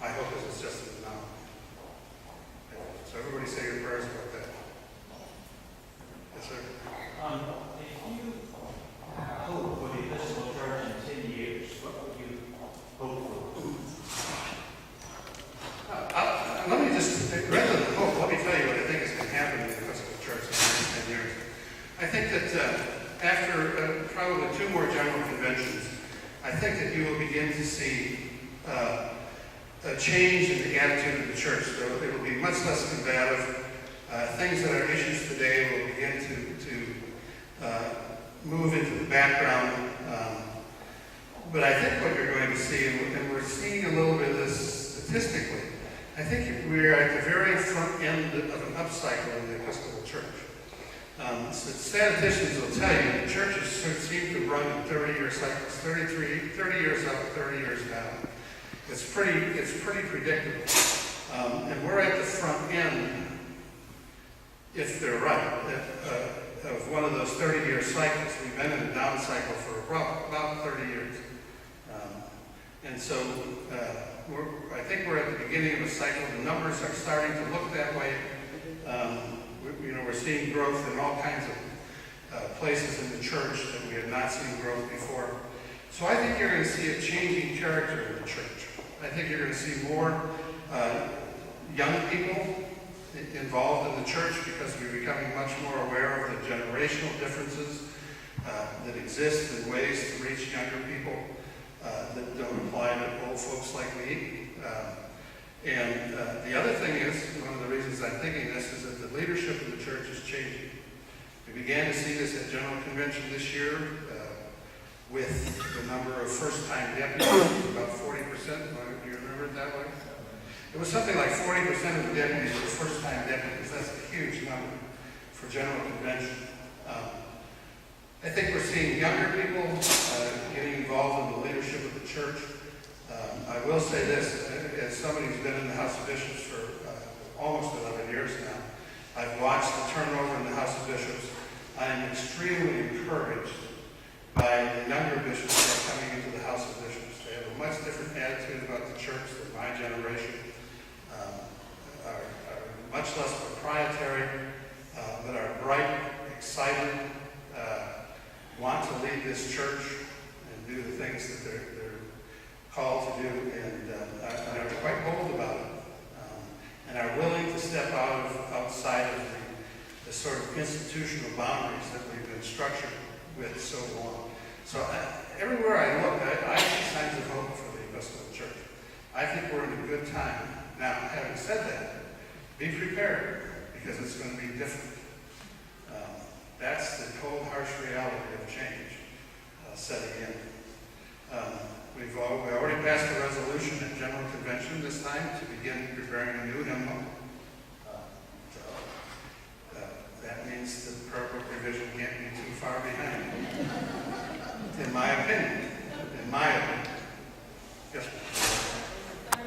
My hope is it's just an anomaly. So everybody say your prayers about that. Yes, sir. If you hope for the Episcopal Church in 10 years, what would you hope for? Let me just, rather than hope, let me tell you what I think is going to happen in the Episcopal Church in the next 10 years. I think that after probably 2 more general conventions, I think that you will begin to see a change in the attitude of the church. It will be much less combative. Things that are issues today will begin to move into the background. But I think what you're going to see, and we're seeing a little bit of this statistically, I think we're at the very front end of an upcycle in the Episcopal Church. So statisticians will tell you that churches seem to run in 30-year cycles, 30 years up, 30 years down. It's pretty predictable. And we're at the front end, if they're right, of one of those 30-year cycles. We've been in a down cycle for about 30 years. And so I think we're at the beginning of a cycle. The numbers are starting to look that way. We're seeing growth in all kinds of places in the church that we have not seen growth before. So I think you're going to see a changing character in the church. I think you're going to see more young people involved in the church because we're becoming much more aware of the generational differences that exist in ways to reach younger people that don't apply to old folks like me. And the other thing is, one of the reasons I'm thinking this is that the leadership of the church is changing. We began to see this at General Convention this year with the number of first-time deputies, about 40%. Do you remember it that way? It was something like 40% of the deputies were first-time deputies. That's a huge number for General Convention. I think we're seeing younger people getting involved in the leadership of the church. I will say this, as somebody who's been in the House of Bishops for almost 11 years now, I've watched the turnover in the House of Bishops. I am extremely encouraged by the younger bishops that are coming into the House of Bishops. They have a much different attitude about the church than my generation, are much less proprietary, but are bright, excited, want to lead this church and do the things that they're called to do, and are quite bold about it, and are willing to step outside of the sort of institutional boundaries that we've been structured with so long. So everywhere I look, I see signs of hope for the Episcopal Church. I think we're in a good time. Now, having said that, be prepared, because it's going to be different. That's the cold, harsh reality of change setting in. We already passed a resolution at General Convention this time to begin preparing a new hymnal. That means that the prayer book revision can't be too far behind, in my opinion. Yes, ma'am.